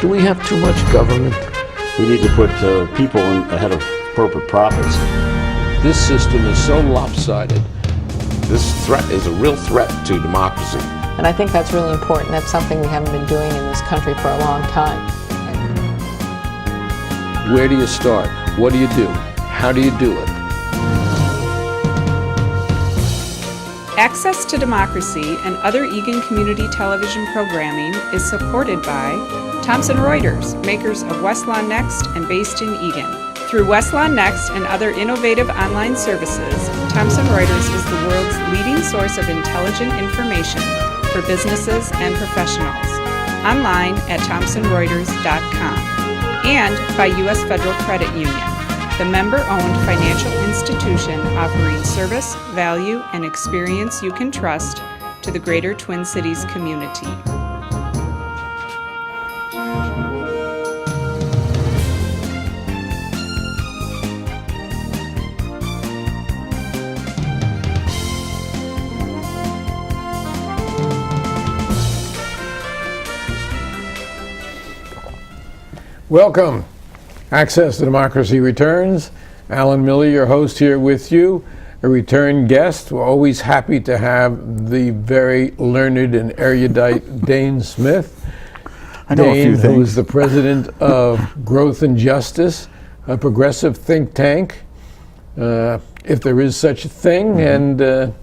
Do we have too much government? We need to put people ahead of corporate profits. This system is so lopsided. This threat is a real threat to democracy. And I think that's really important. That's something we haven't been doing in this country for a long time. Where do you start? What do you do? How do you do it? Access to Democracy and other Eagan community television programming is supported by Thomson Reuters, makers of Westlaw Next and based in Eagan. Through Westlaw Next and other innovative online services, Thomson Reuters is the world's leading source of intelligent information for businesses and professionals. Online at thomsonreuters.com. And by U.S. Federal Credit Union, the member-owned financial institution offering service, value, and experience you can trust to the greater Twin Cities community. Welcome. Access to Democracy returns. Alan Miller, your host, here with you. A return guest. We're always happy to have the very learned and erudite Dane Smith. I know Dane, a few things. who is the president of Growth and Justice, a progressive think tank, if there is such a thing. Mm-hmm. And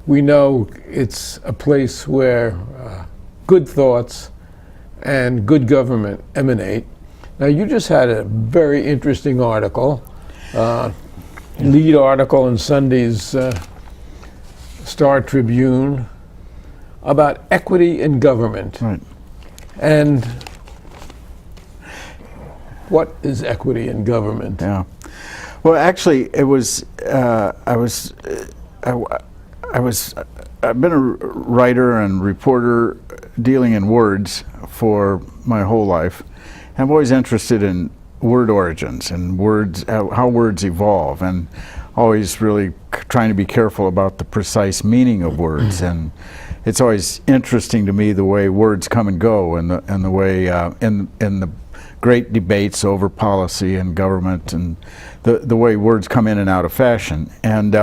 we know it's a place where good thoughts and good government emanate. Now, you just had a very interesting article, lead article in Sunday's Star Tribune about equity in government. Right. And what is equity in government? Yeah. Well, actually, it was. I've been a writer and reporter dealing in words for my whole life. I'm always interested in word origins and words, how words evolve, and always really trying to be careful about the precise meaning of words. And it's always interesting to me the way words come and go, and the way in the great debates over policy and government, and the way words come in and out of fashion. And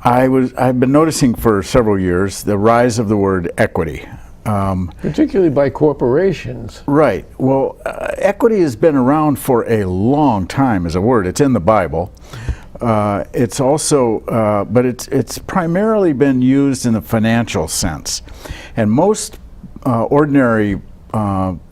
I've been noticing for several years the rise of the word equity. Particularly by corporations. Right. Well, equity has been around for a long time as a word. It's in the Bible. It's also, but it's primarily been used in the financial sense. And most ordinary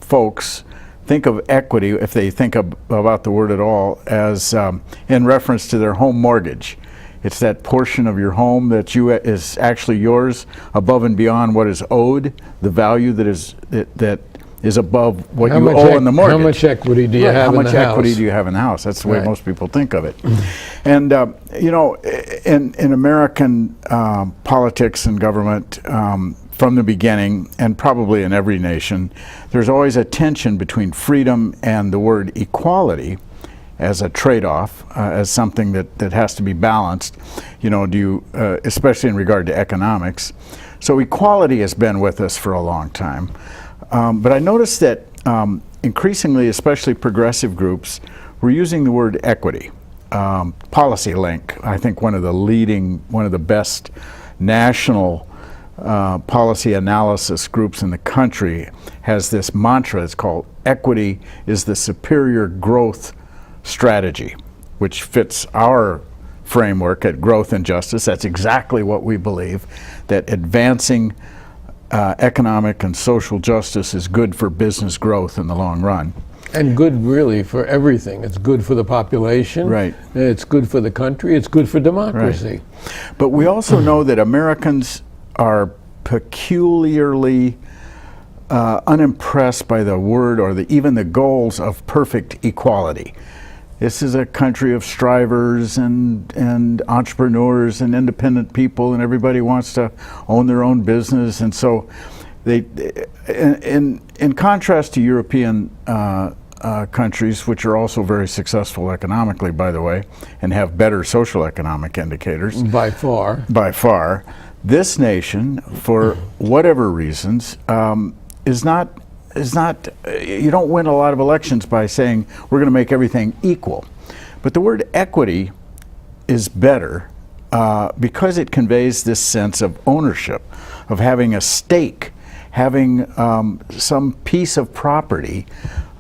folks think of equity, if they think about the word at all, as in reference to their home mortgage. It's that portion of your home that is actually yours above and beyond what is owed, the value that is above what you owe in the mortgage. How much equity do you have in the house? How much equity do you have in the house? That's the way most people think of it. And you know, in American politics and government, from the beginning, and probably in every nation, there's always a tension between freedom and the word equality as a trade-off, as something that has to be balanced, you know, especially in regard to economics. So equality has been with us for a long time. But I noticed that increasingly, especially progressive groups, were using the word equity. Policy Link, I think one of the best national policy analysis groups in the country, has this mantra. It's called "Equity is the superior growth strategy," which fits our framework at Growth and Justice. That's exactly what we believe, that advancing economic and social justice is good for business growth in the long run. And good really for everything. It's good for the population. Right. It's good for the country. It's good for democracy. Right. But we also know that Americans are peculiarly unimpressed by the word or even the goals of perfect equality. This is a country of strivers and entrepreneurs and independent people, and everybody wants to own their own business. And so in contrast to European countries, which are also very successful economically, by the way, and have better social economic indicators. By far. By far. This nation, for whatever reasons, is not is not, you don't win a lot of elections by saying we're going to make everything equal. But the word equity is better because it conveys this sense of ownership, of having a stake, having some piece of property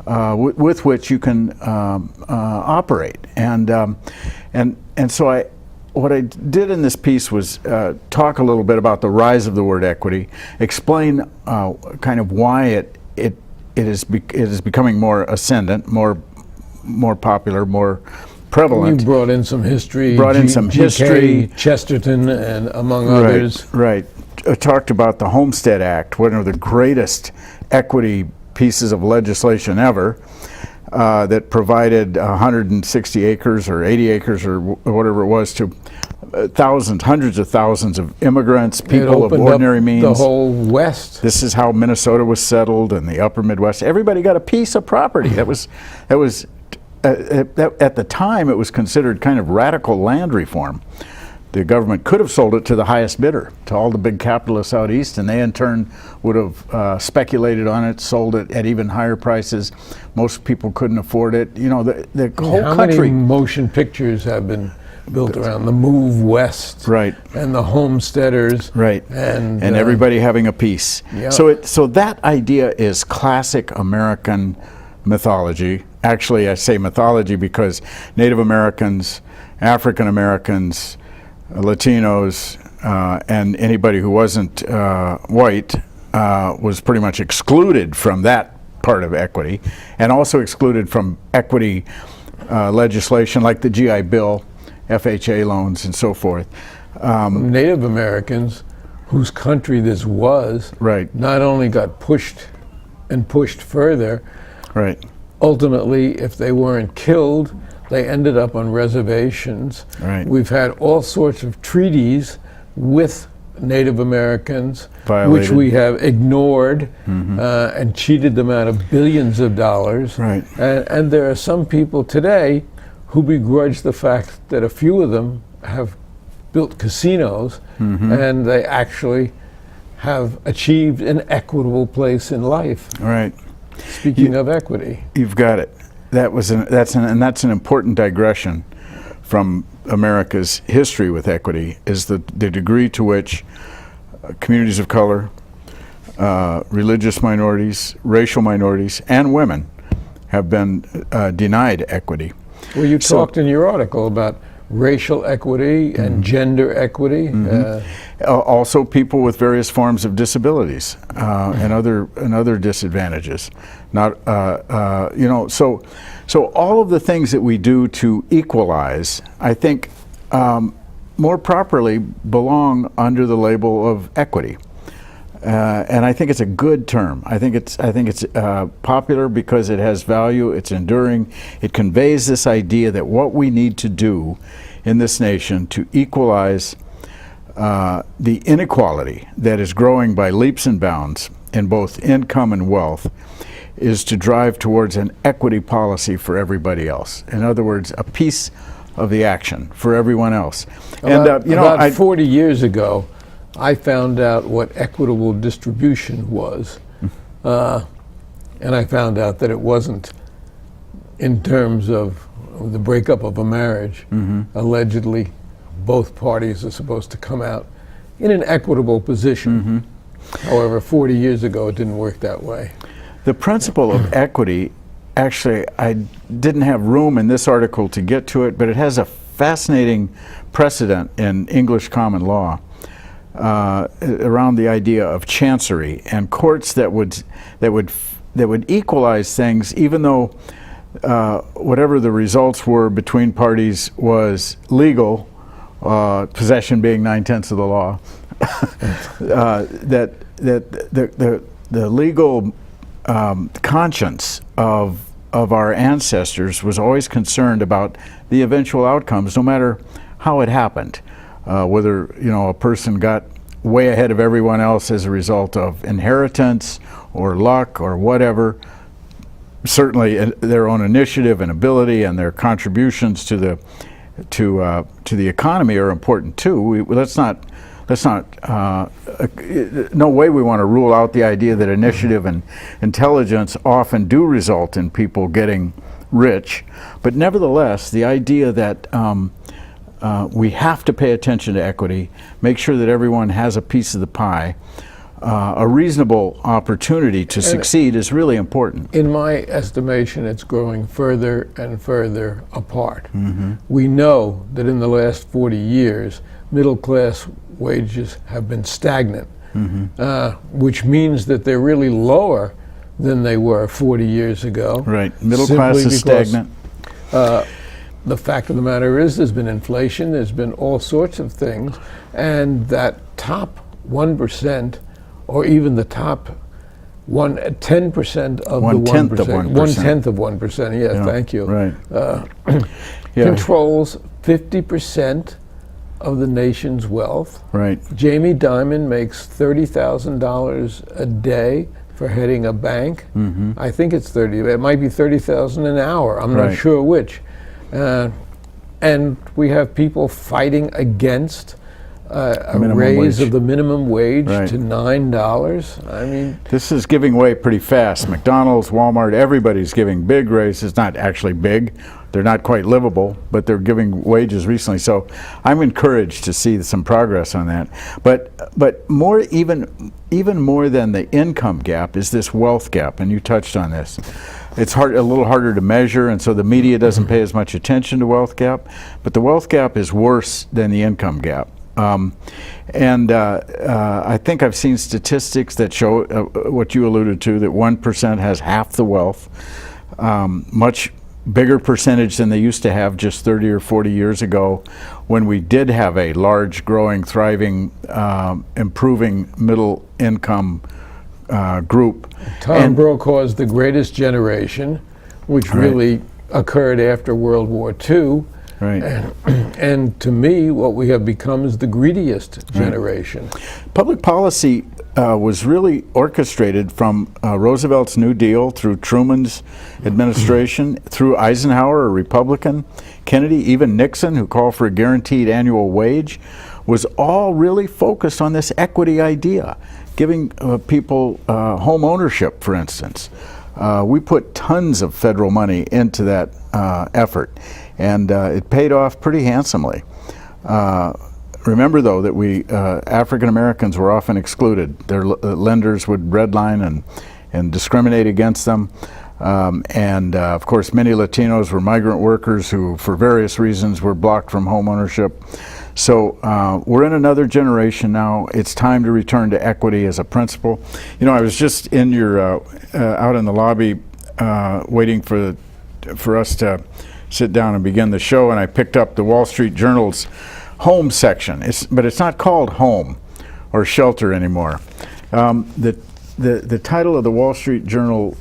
with which you can operate. And so what I did in this piece was talk a little bit about the rise of the word equity, explain kind of why it is becoming more ascendant, more popular, more prevalent. You brought in some history. History. Chesterton, and among others. Right. Talked about the Homestead Act, one of the greatest equity pieces of legislation ever, that provided 160 acres or 80 acres or whatever it was to thousands, hundreds of thousands of immigrants, people of ordinary means. The whole West. This is how Minnesota was settled, and the upper Midwest. Everybody got a piece of property. That was at the time, it was considered kind of radical land reform. The government could have sold it to the highest bidder, to all the big capitalists out east, and they in turn would have speculated on it, sold it at even higher prices. Most people couldn't afford it. You know, the whole country. How many motion pictures have been built around the move west? Right. And the homesteaders. Right. And everybody having a piece. Yeah. So that idea is classic American mythology. Actually, I say mythology because Native Americans, African Americans, Latinos, and anybody who wasn't white was pretty much excluded from that part of equity, and also excluded from equity legislation like the GI Bill, FHA loans, and so forth. Native Americans, whose country this was, right, not only got pushed and pushed further, right. Ultimately, if they weren't killed, they ended up on reservations. Right. We've had all sorts of treaties with Native Americans, violated, which we have ignored, and cheated them out of billions of dollars. Right. And there are some people today who begrudge the fact that a few of them have built casinos, and they actually have achieved an equitable place in life. Right. Speaking of equity. You've got it. That's an important digression from America's history with equity, is the degree to which communities of color, religious minorities, racial minorities, and women have been denied equity. Well, you talked in your article about racial equity and gender equity. Also, people with various forms of disabilities and other disadvantages. Not so all of the things that we do to equalize, I think, more properly belong under the label of equity. And I think it's a good term. I think it's popular because it has value. It's enduring. It conveys this idea that what we need to do in this nation to equalize the inequality that is growing by leaps and bounds in both income and wealth is to drive towards an equity policy for everybody else. In other words, a piece of the action for everyone else. About 40 years ago, I found out what equitable distribution was, and I found out that it wasn't in terms of the breakup of a marriage. Allegedly, both parties are supposed to come out in an equitable position. However, 40 years ago, it didn't work that way. The principle of equity, actually, I didn't have room in this article to get to it, but it has a fascinating precedent in English common law. Around the idea of chancery and courts that would equalize things, even though whatever the results were between parties was legal, possession being 9/10 of the law. that the legal conscience of our ancestors was always concerned about the eventual outcomes, no matter how it happened. Whether a person got way ahead of everyone else as a result of inheritance or luck or whatever, certainly their own initiative and ability and their contributions to the economy are important too. Let's Let's not, no way we want to rule out the idea that initiative and intelligence often do result in people getting rich, but nevertheless, the idea that we have to pay attention to equity, make sure that everyone has a piece of the pie, a reasonable opportunity to succeed is really important. In my estimation, it's growing further and further apart. We know that in the last 40 years, middle-class wages have been stagnant, which means that they're really lower than they were 40 years ago. Right, middle class is stagnant. The fact of the matter is there's been inflation, there's been all sorts of things, and that top 1%, or even the top 10% of the 1%, 1/10 of 1%, yeah, thank you, Right. controls 50% of the nation's wealth. Right. Jamie Dimon makes $30,000 a day for heading a bank. I think it's 30. It might be 30,000 an hour. I'm not sure which. And we have people fighting against a raise of the minimum wage to $9. I mean, this is giving way pretty fast. McDonald's, Walmart, everybody's giving big raises. Not actually big. They're not quite livable, but they're giving wages recently. So I'm encouraged to see some progress on that. But more, even more than the income gap is this wealth gap, and you touched on this. It's a little harder to measure, and so the media doesn't pay as much attention to wealth gap. But the wealth gap is worse than the income gap. I think I've seen statistics that show what you alluded to, that 1% has half the wealth, much bigger percentage than they used to have just 30 or 40 years ago, when we did have a large, growing, thriving, improving middle income group. Tom Brokaw's The Greatest Generation, which really occurred after World War II. Right. And to me, what we have become is the greediest generation. Public policy was really orchestrated from Roosevelt's New Deal through Truman's administration, through Eisenhower, a Republican, Kennedy, even Nixon, who called for a guaranteed annual wage, was all really focused on this equity idea, giving people home ownership, for instance. We put tons of federal money into that effort, and it paid off pretty handsomely. Remember, though, that African Americans were often excluded. Their lenders would redline and discriminate against them. Of course, many Latinos were migrant workers who, for various reasons, were blocked from home ownership. So we're in another generation now. It's time to return to equity as a principle. You know, I was just in out in the lobby waiting for us to sit down and begin the show, and I picked up the Wall Street Journal's home section. But it's not called home or shelter anymore. The title of the Wall Street Journal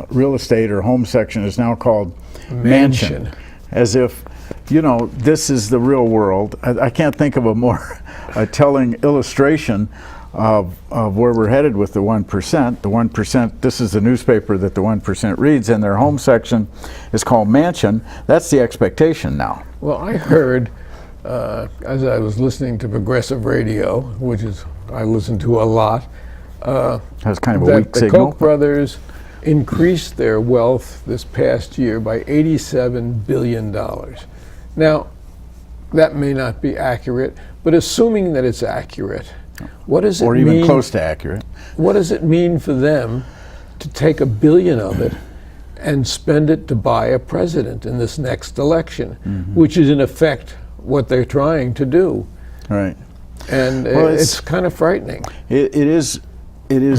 real estate or home section is now called Mansion, as if, you know, this is the real world. I can't think of a more telling illustration of where we're headed with the 1%. The 1%, this is the newspaper that the 1% reads, and their home section is called Mansion. That's the expectation now. Well, I heard, as I was listening to progressive radio, which I listen to a lot, that's kind of a that weak the signal. Koch brothers increased their wealth this past year by $87 billion. Now, that may not be accurate, but assuming that it's accurate, what does it mean? Or even close to accurate. What does it mean for them to take $1 billion of it and spend it to buy a president in this next election, which is in effect what they're trying to do? Right. And well, it's kind of frightening. It is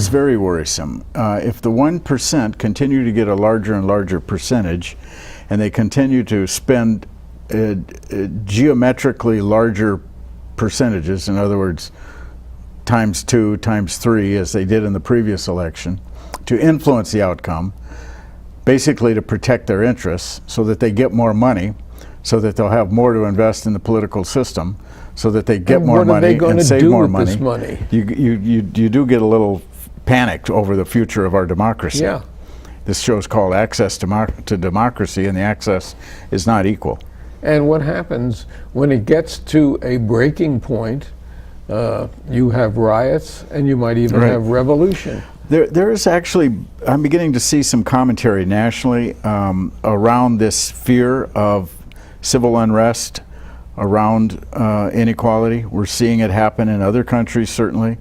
very worrisome. If the 1% continue to get a larger and larger percentage, and they continue to spend geometrically larger percentages, in other words, times 2, times 3, as they did in the previous election, to influence the outcome, basically to protect their interests so that they get more money, so that they'll have more to invest in the political system, so that they get more money and save more money. This money? You do get a little panicked over the future of our democracy. Yeah. This show's called Access to Democracy, and the access is not equal. And what happens when it gets to a breaking point you have riots, and you might even Right. have revolution. There is actually, I'm beginning to see some commentary nationally around this fear of civil unrest around inequality. We're seeing it happen in other countries, certainly.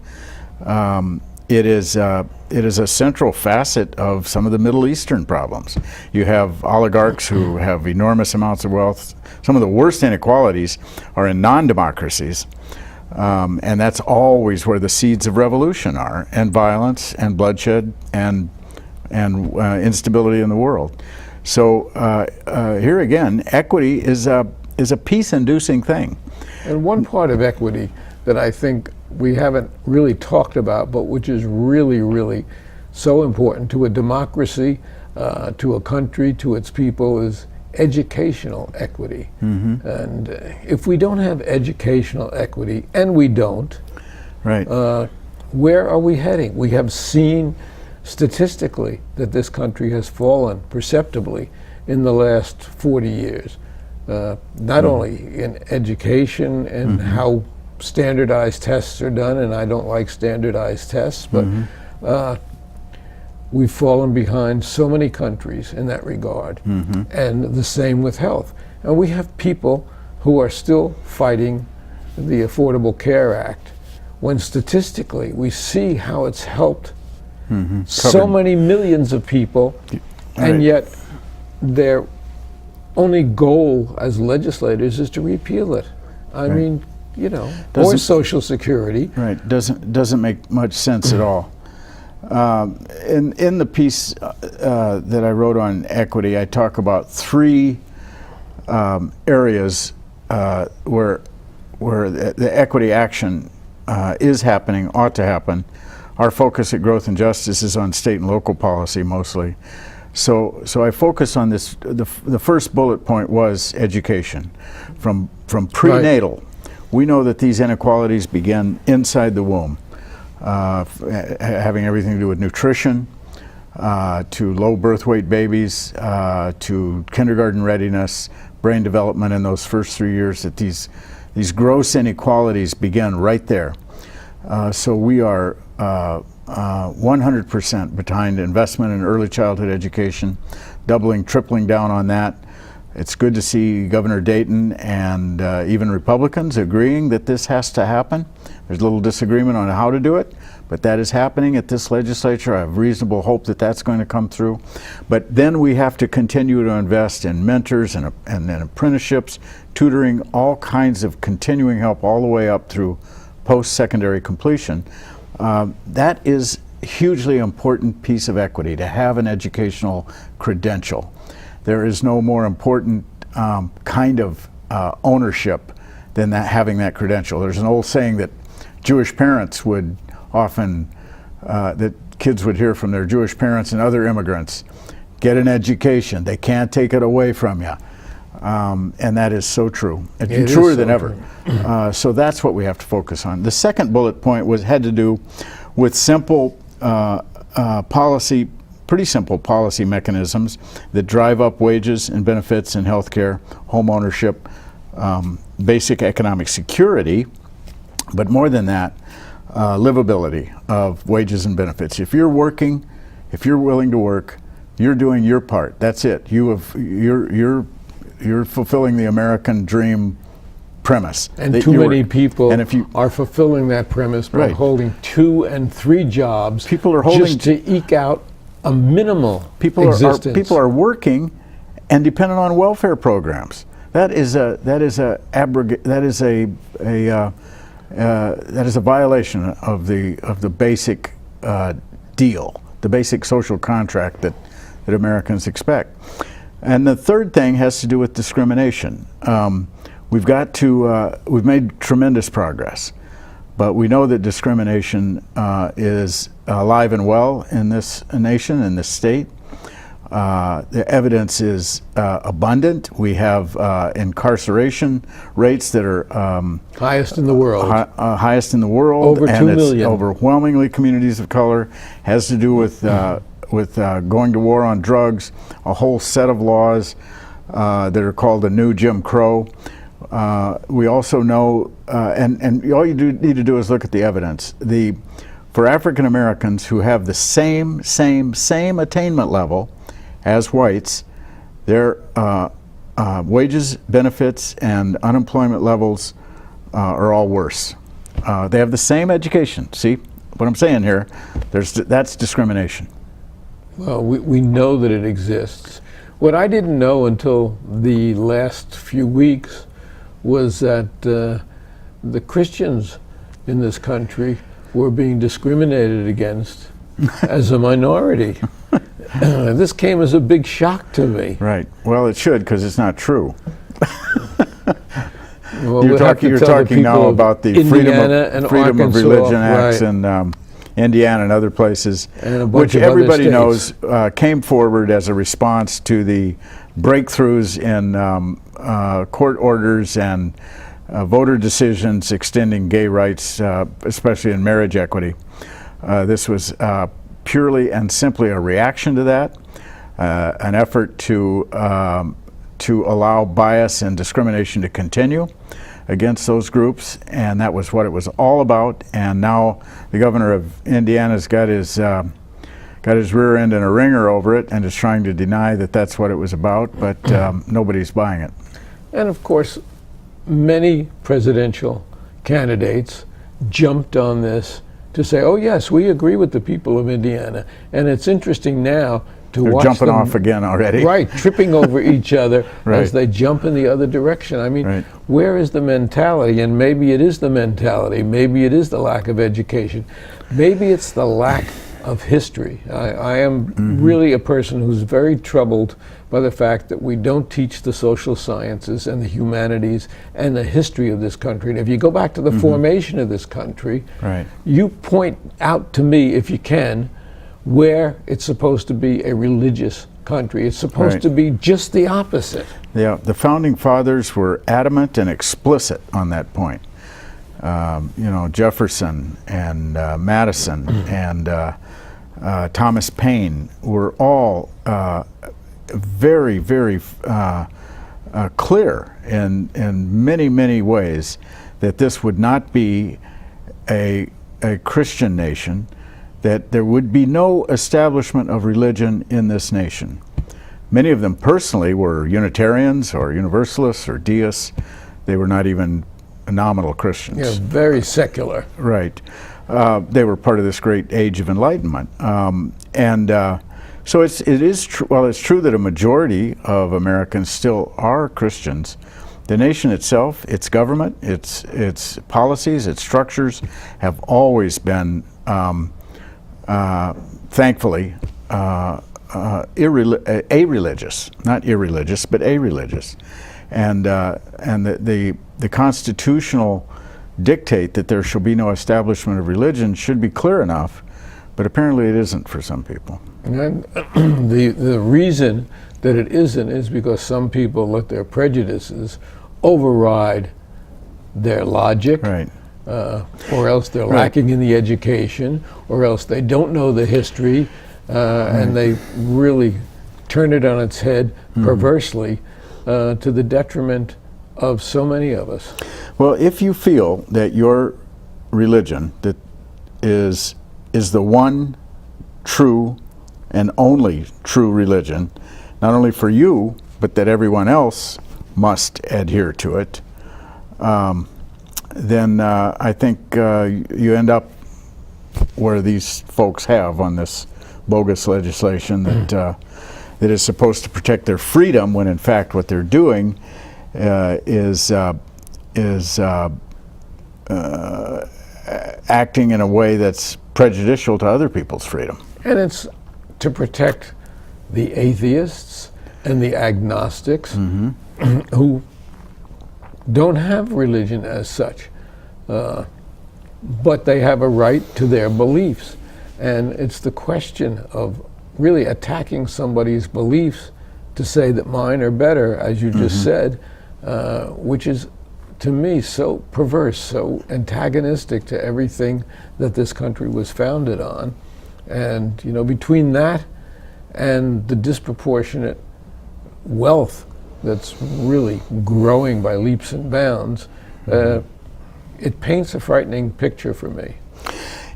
It is a central facet of some of the Middle Eastern problems. You have oligarchs who have enormous amounts of wealth. Some of the worst inequalities are in non-democracies. And that's always where the seeds of revolution are, and violence and bloodshed and instability in the world. So here again, equity is a peace-inducing thing. And one part of equity that I think we haven't really talked about, but which is really, really so important to a democracy, to a country, to its people, is educational equity. And if we don't have educational equity, and we don't, Right. where are we heading? We have seen statistically that this country has fallen perceptibly in the last 40 years. Not only in education and how standardized tests are done, and I don't like standardized tests, but we've fallen behind so many countries in that regard. And the same with health. And we have people who are still fighting the Affordable Care Act, when statistically we see how it's helped so many millions of people, and Right. yet their only goal as legislators is to repeal it. I mean, you know, or Doesn't- Social Security. Right. Doesn't make much sense at all. In the piece that I wrote on equity, I talk about three areas where the equity action is happening, ought to happen. Our focus at Growth and Justice is on state and local policy mostly. So I focus on this. The first bullet point was education. From prenatal, we know that these inequalities begin inside the womb, having everything to do with nutrition, to low birth weight babies, to kindergarten readiness, brain development in those first 3 years, that these gross inequalities begin right there. So we are 100% behind investment in early childhood education, doubling, tripling down on that. It's good to see Governor Dayton and even Republicans agreeing that this has to happen. There's a little disagreement on how to do it, but that is happening at this legislature. I have reasonable hope that that's going to come through. But then we have to continue to invest in mentors and then apprenticeships, tutoring, all kinds of continuing help all the way up through post-secondary completion. That is a hugely important piece of equity, to have an educational credential. There is no more important kind of ownership than that, having that credential. There's an old saying that Jewish parents would often, that kids would hear from their Jewish parents and other immigrants: get an education, they can't take it away from you. And that is so true. It It's is truer so than ever. true. So that's what we have to focus on. The second bullet point had to do with simple policy, pretty simple policy mechanisms that drive up wages and benefits in healthcare, home ownership, basic economic security, but more than that, livability of wages and benefits. If you're working, if you're willing to work, you're doing your part. That's it. You're fulfilling the American dream premise. And that too you many work. people And if you, are fulfilling that premise by Right. holding 2 and 3 jobs, People are holding- just to eke out a minimal existence. people are working and dependent on welfare programs. That is a violation of the basic deal, the basic social contract that Americans expect. And the third thing has to do with discrimination. We've made tremendous progress, but we know that discrimination is alive and well in this nation, in this state. The evidence is abundant. We have incarceration rates that are highest in the world. highest in the world. Over 2 and it's million. overwhelmingly communities of color. Has to do with going to war on drugs, a whole set of laws that are called the new Jim Crow. We also know, and all you need to do is look at the evidence. For African Americans who have the same attainment level as whites, their wages, benefits, and unemployment levels are all worse. They have the same education. See what I'm saying here? That's discrimination. Well, we know that it exists. What I didn't know until the last few weeks was that the Christians in this country were being discriminated against as a minority. This came as a big shock to me. Right. Well, it should, because it's not true. Well, you're talking now about the Freedom of Religion Acts in Indiana and other places, and which everybody knows came forward as a response to the breakthroughs in court orders and voter decisions extending gay rights, especially in marriage equity. This was purely and simply a reaction to that, an effort to allow bias and discrimination to continue against those groups, and that was what it was all about. And now the governor of Indiana's got his rear end in a wringer over it and is trying to deny that that's what it was about, but nobody's buying it. And of course, many presidential candidates jumped on this to say, oh yes, we agree with the people of Indiana. And it's interesting now to They're watch jumping them, off again already. Right, tripping over each other Right. as they jump in the other direction. I mean, Right. where is the mentality? And maybe it is the mentality. Maybe it is the lack of education. Maybe it's the lack of history. I am really a person who's very troubled by the fact that we don't teach the social sciences and the humanities and the history of this country. And if you go back to the formation of this country, Right. you point out to me, if you can, where it's supposed to be a religious country. It's supposed Right. to be just the opposite. Yeah, the founding fathers were adamant and explicit on that point. Jefferson and Madison and Thomas Paine were all very, very clear in many, many ways that this would not be a Christian nation, that there would be no establishment of religion in this nation. Many of them personally were Unitarians or Universalists or deists. They were not even nominal Christians. Yeah, very secular. Right. They were part of this great age of enlightenment. So it is true. Well, it's true that a majority of Americans still are Christians. The nation itself, its government, its policies, its structures have always been, thankfully, a-religious, not irreligious, but a-religious. And the constitutional dictate that there shall be no establishment of religion should be clear enough, but apparently it isn't for some people. And the reason that it isn't is because some people let their prejudices override their logic, Right. Or else they're lacking in the education, or else they don't know the history, and they really turn it on its head perversely to the detriment of so many of us. Well, if you feel that your religion that is the one true and only true religion, not only for you, but that everyone else must adhere to it, then I think you end up where these folks have on this bogus legislation that is supposed to protect their freedom, when in fact what they're doing is acting in a way that's prejudicial to other people's freedom. And it's to protect the atheists and the agnostics who don't have religion as such, but they have a right to their beliefs. And it's the question of really attacking somebody's beliefs to say that mine are better, as you just said, which is, to me, so perverse, so antagonistic to everything that this country was founded on. And between that and the disproportionate wealth that's really growing by leaps and bounds, it paints a frightening picture for me.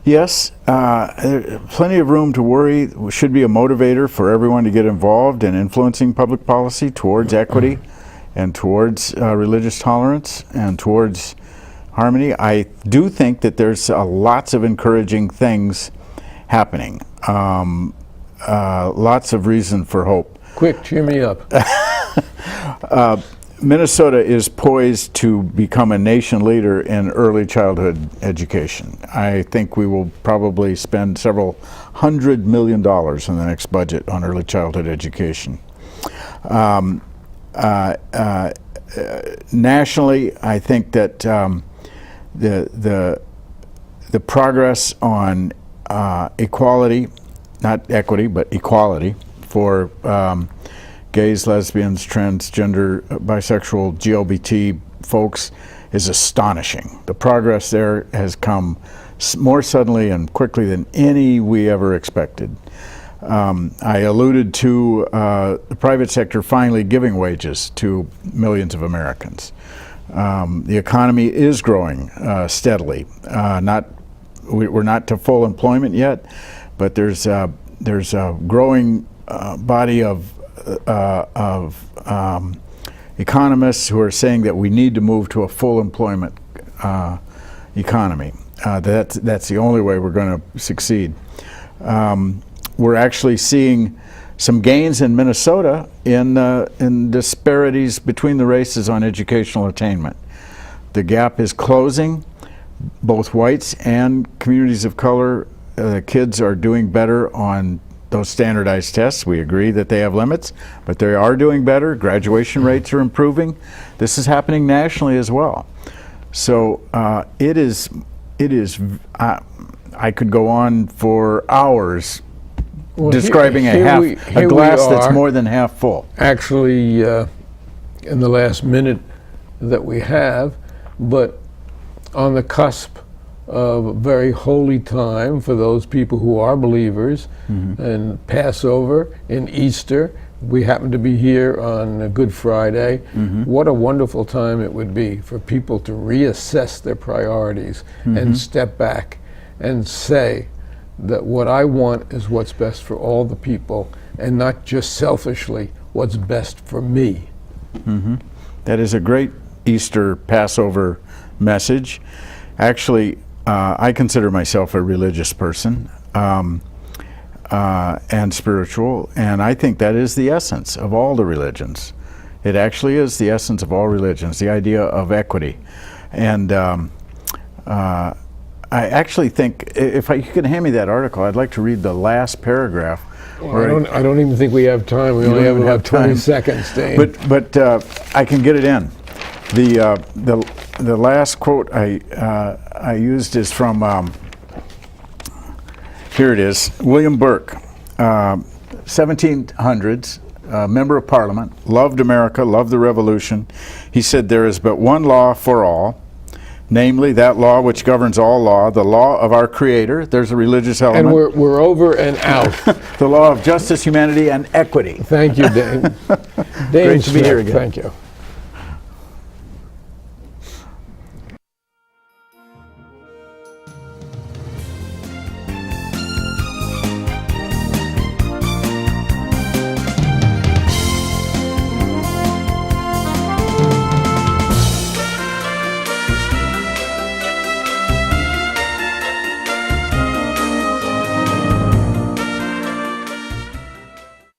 Yes, plenty of room to worry. Should be a motivator for everyone to get involved in influencing public policy towards equity and towards religious tolerance and towards harmony. I do think that there's lots of encouraging things happening. Lots of reason for hope. Quick, cheer me up. Minnesota is poised to become a nation leader in early childhood education. I think we will probably spend several $100 million in the next budget on early childhood education. Nationally, I think that the progress on equality, not equity, but equality for gays, lesbians, transgender, bisexual, GLBT folks is astonishing. The progress there has come more suddenly and quickly than any we ever expected. I alluded to the private sector finally giving wages to millions of Americans. The economy is growing steadily. We're not to full employment yet, but there's a growing body of economists who are saying that we need to move to a full employment economy. That's the only way we're going to succeed. We're actually seeing some gains in Minnesota in disparities between the races on educational attainment. The gap is closing. Both whites and communities of color, kids are doing better on those standardized tests. We agree that they have limits, but they are doing better. Graduation rates are improving. This is happening nationally as well. So it is. I could go on for hours describing a glass that's more than half full. Actually, in the last minute that we have, but on the cusp of a very holy time for those people who are believers, and Passover and Easter. We happen to be here on Good Friday. What a wonderful time it would be for people to reassess their priorities and step back and say that what I want is what's best for all the people, and not just selfishly what's best for me. That is a great Easter Passover message. Actually, I consider myself a religious person and spiritual, and I think that is the essence of all the religions. It actually is the essence of all religions, the idea of equity. And I actually think, if you can hand me that article, I'd like to read the last paragraph. Well, I don't even think we have time. We only have about 20 seconds, Dane. But I can get it in. The last quote I used is from, here it is, William Burke, 1700s, member of Parliament, loved America, loved the Revolution. He said, "There is but one law for all, namely that law which governs all law, the law of our Creator." There's a religious element. And we're over and out. The law of justice, humanity, and equity. Thank you, Dane. Great to be here again. Thank you.